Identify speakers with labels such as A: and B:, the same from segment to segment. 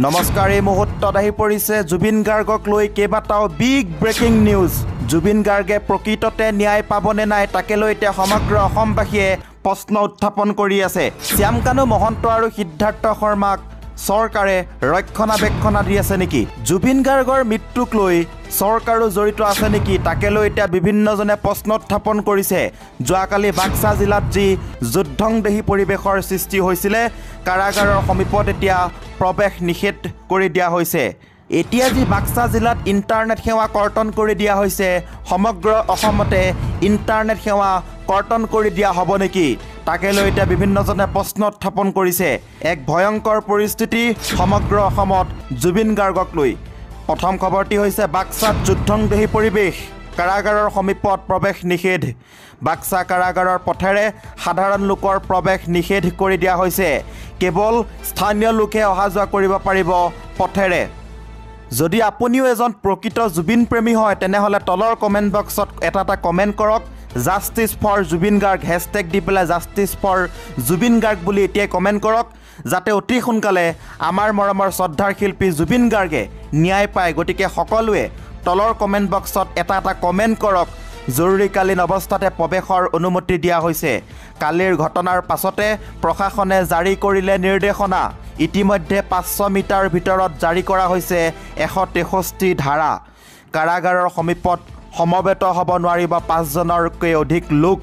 A: নমস্কাৰ এই মুহূৰ্তত আহি পৰিছে জুবিন গাৰ্গক লৈ কেইবাটাও বিগ ব্ৰেকিং নিউজ জুবিন গাৰ্গে প্ৰকৃততে ন্যায় পাবনে নাই তাকে লৈ এতিয়া সমগ্ৰ অসমবাসীয়ে প্ৰশ্ন উত্থাপন কৰি আছে শ্যামকানু মহন্ত আৰু সিদ্ধাৰ্থ শৰ্মাক চৰকাৰে ৰক্ষণাবেক্ষণ দি আছে নেকি জুবিন গাৰ্গৰ মৃত্যুক লৈ চৰকাৰো জড়িত আছে নেকি তাকে লৈ এতিয়া বিভিন্নজনে প্ৰশ্ন উত্থাপন কৰিছে যোৱাকালি বাক্সা জিলাত যি যুদ্ধংদেহী পৰিৱেশৰ সৃষ্টি হৈছিলে কাৰাগাৰৰ সমীপত এতিয়া প্ৰৱেশ নিষেধ কৰি দিয়া হৈছে এতিয়া যি বাক্সা জিলাত ইণ্টাৰনেট সেৱা কৰ্তন কৰি দিয়া হৈছে সমগ্ৰ অসমতে ইণ্টাৰনেট সেৱা কৰ্তন কৰি দিয়া হ'ব নেকি তাকে লৈ এতিয়া বিভিন্নজনে প্ৰশ্ন উত্থাপন কৰিছে এক ভয়ংকৰ পৰিস্থিতি সমগ্ৰ অসমত জুবিন গাৰ্গক লৈ প্ৰথম খবৰটি হৈছে বাক্সাত যুদ্ধংদেহী পৰিৱেশ কাৰাগাৰৰ সমীপত প্ৰৱেশ নিষেধ বাক্সা কাৰাগাৰৰ পথেৰে সাধাৰণ লোকৰ প্ৰৱেশ নিষেধ কৰি দিয়া হৈছে কেৱল স্থানীয় লোকে অহা যোৱা কৰিব পাৰিব পথেৰে যদি আপুনিও এজন প্ৰকৃত জুবিন প্ৰেমী হয় তেনেহ'লে তলৰ কমেণ্ট বক্সত এটা কমেণ্ট কৰক justice for Zubeen Garg hashtag দি পেলাই জাষ্টিছ ফৰ জুবিন গাৰ্গ বুলি এতিয়াই কমেণ্ট কৰক যাতে অতি সোনকালে আমাৰ মৰমৰ শ্ৰদ্ধাৰ শিল্পী জুবিন গাৰ্গে ন্যায় পায় গতিকে সকলোৱে তলৰ কমেণ্ট বক্সত এটা কমেণ্ট কৰক জৰুৰীকালীন অৱস্থাতে প্ৰৱেশৰ অনুমতি দিয়া হৈছে কালিৰ ঘটনাৰ পাছতে প্ৰশাসনে জাৰি কৰিলে নিৰ্দেশনা ইতিমধ্যে 500 মিটাৰ ভিতৰত জাৰি কৰা হৈছে 163 ধাৰা কাৰাগাৰৰ সমীপত সমবেত হ'ব নোৱাৰিব 5জনতকৈ অধিক লোক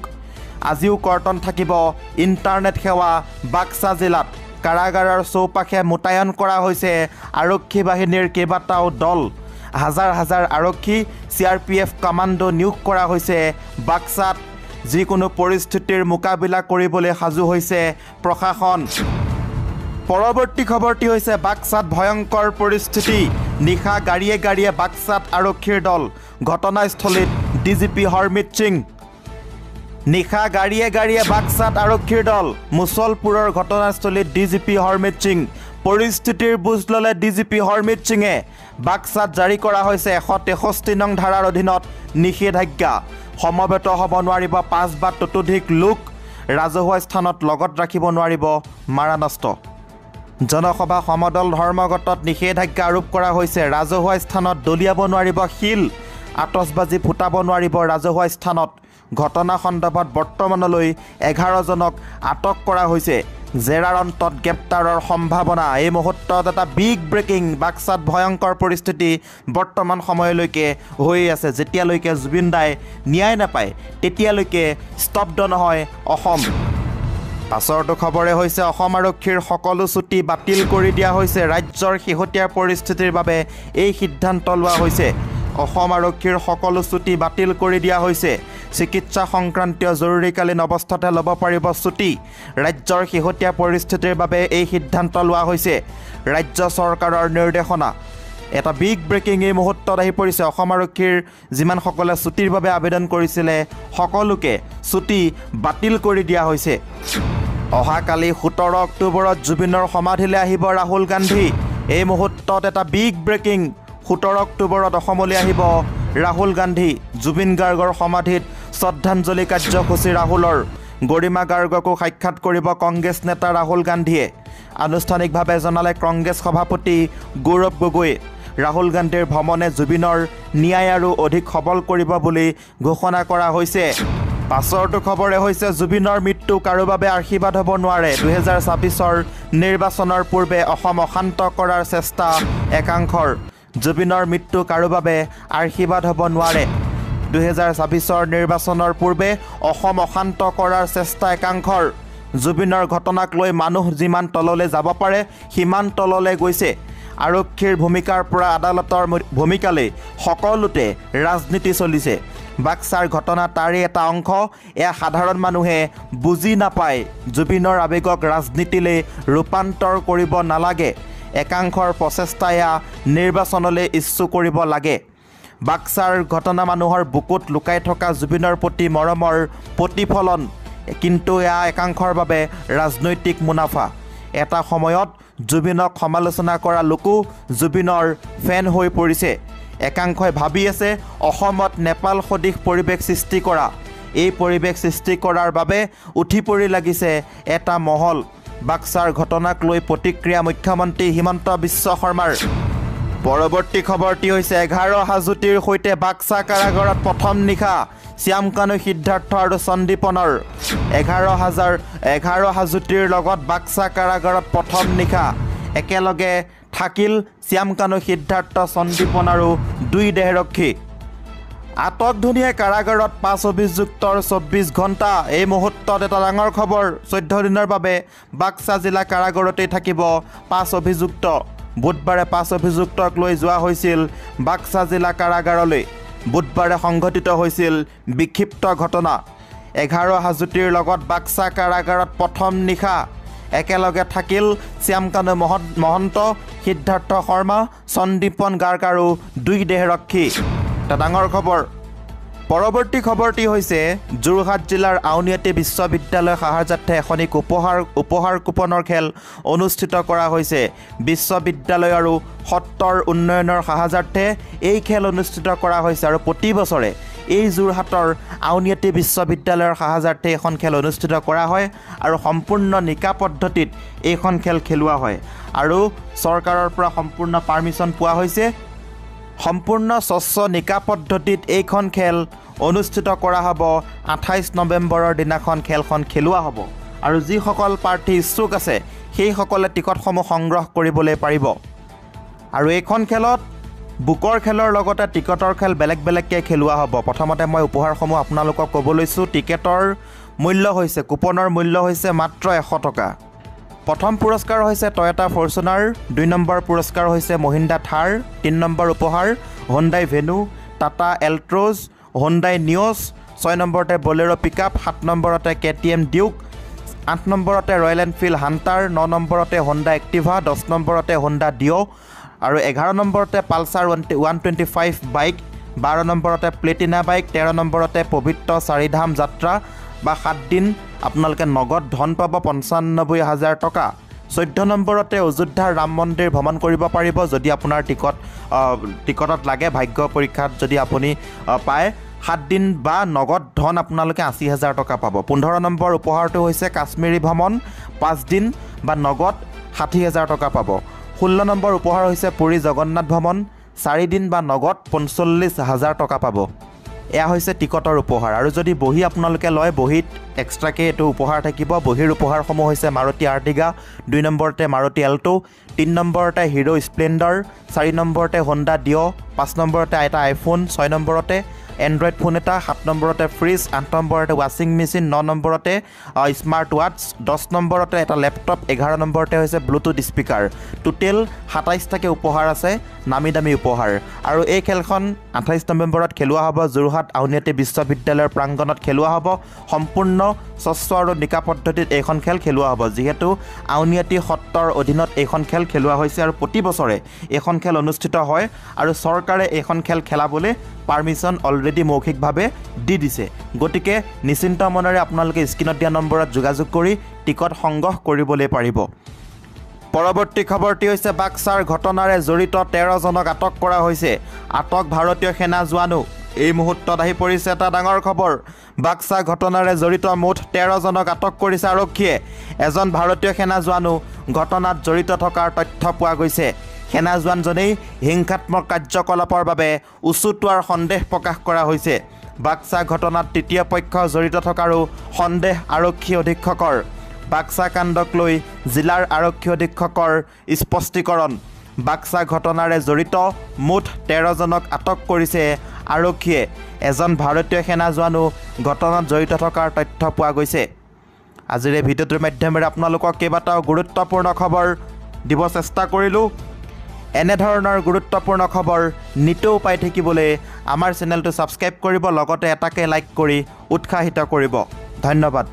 A: আজিও কৰ্তন থাকিব ইণ্টাৰনেট সেৱা বাক্সা জিলাত কাৰাগাৰৰ চৌপাশে মোতায়ন কৰা হৈছে আৰক্ষী বাহিনীৰ কেইবাটাও দল হাজাৰ হাজাৰ আৰক্ষী CRPF কমাণ্ডো নিয়োগ কৰা হৈছে বাক্সাত যিকোনো পৰিস্থিতিৰ মোকাবিলা কৰিবলৈ সাজু হৈছে প্ৰশাসন পৰৱৰ্তী খবৰটি হৈছে বাক্সাত ভয়ংকৰ পৰিস্থিতি নিশা গাড়ীয়ে গাড়ীয়ে বাক্সাত আৰক্ষীৰ দল ঘটনাস্থলীত DGP হৰমিত সিং নিশা গাড়ীয়ে গাড়ীয়ে বাক্সাত আৰক্ষীৰ দল মুছলপুৰৰ ঘটনাস্থলীত DGP হৰমিত সিং পৰিস্থিতিৰ বুজ ল'লে DGP হৰমিত সিঙে বাক্সাত জাৰি কৰা হৈছে 163 নং ধাৰাৰ অধীনত নিষেধাজ্ঞা সমবেত হ'ব নোৱাৰিব 5 বা ততোধিক লোক ৰাজহুৱা স্থানত লগত ৰাখিব নোৱাৰিব মাৰানষ্ট জনসভা সমদল ধৰ্মগতত নিষেধাজ্ঞা আৰোপ কৰা হৈছে ৰাজহুৱা স্থানত দলিয়াব নোৱাৰিব শিল আতচবাজি ফুটাব নোৱাৰিব ৰাজহুৱা স্থানত ঘটনা সন্দৰ্ভত বৰ্তমানলৈ 11জনক আটক কৰা হৈছে জেৰাৰ অন্তত গ্ৰেপ্তাৰৰ সম্ভাৱনা এই মুহূৰ্তত এটা বিগ ব্ৰেকিং বাক্সাত ভয়ংকৰ পৰিস্থিতি বৰ্তমান সময়লৈকে হৈ আছে যেতিয়ালৈকে জুবিন দাই ন্যায় নাপায় তেতিয়ালৈকে স্তব্ধ নহয় অসম পাছৰটো খবৰে হৈছে অসম আৰক্ষীৰ সকলো ছুটি বাতিল কৰি দিয়া হৈছে ৰাজ্যৰ শেহতীয়া পৰিস্থিতিৰ বাবে এই সিদ্ধান্ত লোৱা হৈছে অসম আৰক্ষীৰ সকলো ছুটি বাতিল কৰি দিয়া হৈছে চিকিৎসা সংক্ৰান্তীয় জৰুৰীকালীন অৱস্থাতে ল'ব পাৰিব ছুটি ৰাজ্যৰ শেহতীয়া পৰিস্থিতিৰ বাবে এই সিদ্ধান্ত লোৱা হৈছে ৰাজ্য চৰকাৰৰ নিৰ্দেশনা এটা বিগ ব্ৰেকিং এই মুহূৰ্তত আহি পৰিছে অসম আৰক্ষীৰ যিমানসকলে ছুটিৰ বাবে আবেদন কৰিছিলে সকলোকে ছুটি বাতিল কৰি দিয়া হৈছে অহাকালি 17 অক্টোবৰত জুবিনৰ সমাধিলৈ আহিব ৰাহুল গান্ধী এই মুহূৰ্তত এটা বিগ ব্ৰেকিং 17 অক্টোবৰত অসমলৈ আহিব ৰাহুল গান্ধী জুবিন গাৰ্গৰ সমাধিত শ্ৰদ্ধাঞ্জলি কাৰ্যসূচী ৰাহুলৰ গৰিমা গাৰ্গকো সাক্ষাৎ কৰিব কংগ্ৰেছ নেতা ৰাহুল গান্ধীয়ে আনুষ্ঠানিকভাৱে জনালে কংগ্ৰেছ সভাপতি গৌৰৱ গগৈ ৰাহুল গান্ধীৰ ভ্ৰমণে জুবিনৰ ন্যায় আৰু অধিক সবল কৰিব বুলি ঘোষণা কৰা হৈছে পাছৰটো খবৰে হৈছে জুবিনৰ মৃত্যু কাৰো বাবে আশীৰ্বাদ হ'ব নোৱাৰে 2026ৰ নিৰ্বাচনৰ পূৰ্বে অসম অশান্ত কৰাৰ চেষ্টা একাংশৰ জুবিনৰ মৃত্যু কাৰো বাবে আশীৰ্বাদ হ'ব নোৱাৰে 2026ৰ নিৰ্বাচনৰ পূৰ্বে অসম অশান্ত কৰাৰ চেষ্টা একাংশৰ জুবিনৰ ঘটনাক লৈ মানুহ যিমান তললৈ যাব পাৰে সিমান তললৈ গৈছে আৰক্ষীৰ ভূমিকাৰ পৰা আদালতৰ ভূমিকালৈ সকলোতে ৰাজনীতি চলিছে বাক্সাৰ ঘটনা তাৰে এটা অংশ এয়া সাধাৰণ মানুহে বুজি নাপায় জুবিনৰ আৱেগক ৰাজনীতিলৈ ৰূপান্তৰ কৰিব নালাগে একাংশৰ প্ৰচেষ্টা এয়া নিৰ্বাচনলৈ ইচ্ছু কৰিব লাগে বাক্সাৰ ঘটনা মানুহৰ বুকুত লুকাই থকা জুবিনৰ প্ৰতি মৰমৰ প্ৰতিফলন কিন্তু এয়া একাংশৰ বাবে ৰাজনৈতিক মুনাফা এটা সময়ত জুবিনক সমালোচনা কৰা লোকো জুবিনৰ ফেন হৈ পৰিছে একাংশই ভাবি আছে অসমত নেপাল সদৃশ পৰিৱেশ সৃষ্টি কৰা এই পৰিৱেশ সৃষ্টি কৰাৰ বাবে উঠি পৰি লাগিছে এটা মহল বাক্সাৰ ঘটনাক লৈ প্ৰতিক্ৰিয়া মুখ্যমন্ত্ৰী হিমন্ত বিশ্ব শৰ্মাৰ। পৰৱৰ্তী খবৰটি হৈছে 11 হাজোতিৰ সৈতে বাক্সা কাৰাগাৰত প্ৰথম নিশা শ্যামকানু সিদ্ধাৰ্থ আৰু সন্দীপনৰ। 11 হাজোতিৰ লগত বাক্সা কাৰাগাৰত প্ৰথম নিশা একেলগে থাকিল শ্যামকানু সিদ্ধাৰ্থ সন্দীপন আৰু 2 দেহৰক্ষী। আটকধুনীয়া কাৰাগাৰত 5 অভিযুক্তৰ 24 ঘণ্টা। এই মুহূৰ্তত এটা ডাঙৰ খবৰ, 14 দিনৰ বাবে বাক্সা জিলা কাৰাগাৰতেই থাকিব 5 অভিযুক্ত। বুধবাৰে 5 অভিযুক্তক লৈ যোৱা হৈছিল বাক্সা জিলা কাৰাগাৰলৈ। বুধবাৰে সংঘটিত হৈছিল বিক্ষিপ্ত ঘটনা। 11 হাজোতিৰ লগত বাক্সা কাৰাগাৰত প্ৰথম নিশা একেলগে থাকিল শ্যামকানু মহন্ত, সিদ্ধাৰ্থ শৰ্মা, সন্দীপন গাৰ্গ আৰু 2 দেহৰক্ষী। এটা ডাঙৰ খবৰ। পৰৱৰ্তী খবৰটি হৈছে যোৰহাট জিলাৰ আউনীআটী বিশ্ববিদ্যালয় সাহায্যাৰ্থে এখনিক উপহাৰ কুপনৰ খেল অনুষ্ঠিত কৰা হৈছে। বিশ্ববিদ্যালয় আৰু সত্ৰৰ উন্নয়নৰ সাহায্যাৰ্থে এই খেল অনুষ্ঠিত কৰা হৈছে আৰু প্ৰতি বছৰে এই যোৰহাটৰ আউনীআটী বিশ্ববিদ্যালয়ৰ সাহায্যাৰ্থে এখন খেল অনুষ্ঠিত কৰা হয় আৰু সম্পূৰ্ণ নিকা পদ্ধতিত এইখন খেল খেলোৱা হয় আৰু চৰকাৰৰ পৰা সম্পূৰ্ণ পাৰ্মিশ্যন পোৱা হৈছে। সম্পূৰ্ণ স্বচ্ছ নিকা পদ্ধতিত এইখন খেল অনুষ্ঠিত কৰা হ'ব। 28 নৱেম্বৰৰ দিনাখন খেলখন খেলোৱা হ'ব আৰু যিসকল প্ৰাৰ্থী ইচ্ছুক আছে সেইসকলে টিকটসমূহ সংগ্ৰহ কৰিবলৈ পাৰিব। আৰু এইখন খেলত বুকৰ খেলৰ লগতে টিকটৰ খেল বেলেগ বেলেগকৈ খেলোৱা হ'ব। প্ৰথমতে মই উপহাৰসমূহ আপোনালোকক ক'ব লৈছোঁ। টিকেটৰ মূল্য হৈছে, কুপনৰ মূল্য হৈছে মাত্ৰ 100 টকা। প্ৰথম পুৰস্কাৰ হৈছে টয়োটা ফৰ্চুনাৰ, 2 নম্বৰ পুৰস্কাৰ হৈছে মহিন্দ্ৰা থাৰ, 3 নম্বৰ উপহাৰ Hyundai venue, Tata Altroz, Hyundai নিঅ'ছ, 6 নম্বৰতে বলেৰো পিকআপ, 7 নম্বৰতে KTM ডিউক, 8 নম্বৰতে ৰয়েল এনফিল্ড হাণ্টাৰ, 9 নম্বৰতে হুণ্ডা এক্টিভা, 10 নম্বৰতে হুণ্ডা ডিঅ' আৰু 11 নম্বৰতে পালচাৰ 125 বাইক, 12 নম্বৰতে প্লেটিনা বাইক, 13 নম্বৰতে পবিত্ৰ চাৰিধাম যাত্ৰা বা 7 দিন আপোনালোকে নগদ ধন পাব 95,000 টকা। 14 নম্বৰতে অযোধ্যাৰ ৰাম মন্দিৰ ভ্ৰমণ কৰিব পাৰিব যদি আপোনাৰ টিকটত লাগে, ভাগ্য পৰীক্ষাত যদি আপুনি পায় 7 দিন বা নগদ ধন আপোনালোকে 80,000 টকা পাব। 15 নম্বৰ উপহাৰটো হৈছে কাশ্মীৰী ভ্ৰমণ, 5 দিন বা নগদ 60,000 টকা পাব। 16 নম্বৰ উপহাৰ হৈছে পুৰী জগন্নাথ ভ্ৰমণ, 4 দিন বা নগদ 45,000 টকা পাব। এয়া হৈছে টিকটৰ উপহাৰ। আৰু যদি বহি আপোনালোকে লয়, বহীত এক্সট্ৰাকৈ এইটো উপহাৰ থাকিব। বহীৰ উপহাৰসমূহ হৈছে মাৰুতি আৰ্টিগা, 2 নম্বৰতে মাৰুতি এল্টো, 3 নম্বৰতে হিৰো স্প্লেণ্ডাৰ, 4 নম্বৰতে হুণ্ডা ডিঅ', 5 নম্বৰতে এটা আইফোন, 6 নম্বৰতে এণ্ড্ৰইড ফোন এটা, 7 নম্বৰতে ফ্ৰিজ, 8 নম্বৰতে ৱাশ্বিং মেচিন, 9 নম্বৰতে স্মাৰ্ট ৱাটছ, 10 নম্বৰতে এটা লেপটপ, 11 নম্বৰতে হৈছে ব্লুটুথ স্পীকাৰ। টোটেল 27টাকৈ উপহাৰ আছে, নামী দামী উপহাৰ। আৰু এই খেলখন 28 নৱেম্বৰত খেলোৱা হ'ব। যোৰহাট আউনীআটী বিশ্ববিদ্যালয়ৰ প্ৰাংগণত খেলোৱা হ'ব। সম্পূৰ্ণ স্বচ্ছ আৰু নিকা পদ্ধতিত এইখন খেল খেলোৱা হ'ব। যিহেতু আউনীআটী সত্ৰৰ অধীনত এইখন খেল খেলোৱা হৈছে আৰু প্ৰতি বছৰে এইখন খেল অনুষ্ঠিত হয় আৰু চৰকাৰে এইখন খেল খেলাবলৈ পাৰ্মিশ্যন অলৰেডি মৌখিকভাৱে দি দিছে। গতিকে নিশ্চিন্ত মনেৰে আপোনালোকে স্ক্ৰীণত দিয়া নম্বৰত যোগাযোগ কৰি টিকট সংগ্ৰহ কৰিবলৈ পাৰিব। পৰৱৰ্তী খবৰটি হৈছে বাক্সাৰ ঘটনাৰে জড়িত 13 জনক আটক কৰা হৈছে। আটক ভাৰতীয় সেনা জোৱানো। এই মুহূৰ্তত আহি পৰিছে এটা ডাঙৰ খবৰ। বাক্সা ঘটনাৰে জড়িত মুঠ 13 জনক আটক কৰিছে আৰক্ষীয়ে। এজন ভাৰতীয় সেনা জোৱানো ঘটনাত জড়িত থকাৰ তথ্য পোৱা গৈছে। সেনা জোৱানজনেই হিংসাত্মক কাৰ্যকলাপৰ বাবে উচুটোৱাৰ সন্দেহ প্ৰকাশ কৰা হৈছে। বাক্সা ঘটনাত তৃতীয় পক্ষ জড়িত থকাৰো সন্দেহ আৰক্ষী অধীক্ষকৰ। বাক্সা কাণ্ডক লৈ জিলাৰ আৰক্ষী অধীক্ষকৰ স্পষ্টীকৰণ। বাক্সা ঘটনাৰে জড়িত মুঠ 13 জনক আটক কৰিছে আৰক্ষীয়ে। এজন ভাৰতীয় সেনা জোৱানো ঘটনাত জড়িত থকাৰ তথ্য পোৱা গৈছে। আজিৰ এই ভিডিঅ'টোৰ মাধ্যমেৰে আপোনালোকক কেইবাটাও গুৰুত্বপূৰ্ণ খবৰ দিব চেষ্টা কৰিলোঁ। এনেধৰণৰ গুৰুত্বপূৰ্ণ খবৰ নিতৌ পাই থাকিবলৈ আমাৰ চেনেলটো ছাবস্ক্ৰাইব কৰিব, লগতে এটাকে লাইক কৰি উৎসাহিত কৰিব। ধন্যবাদ।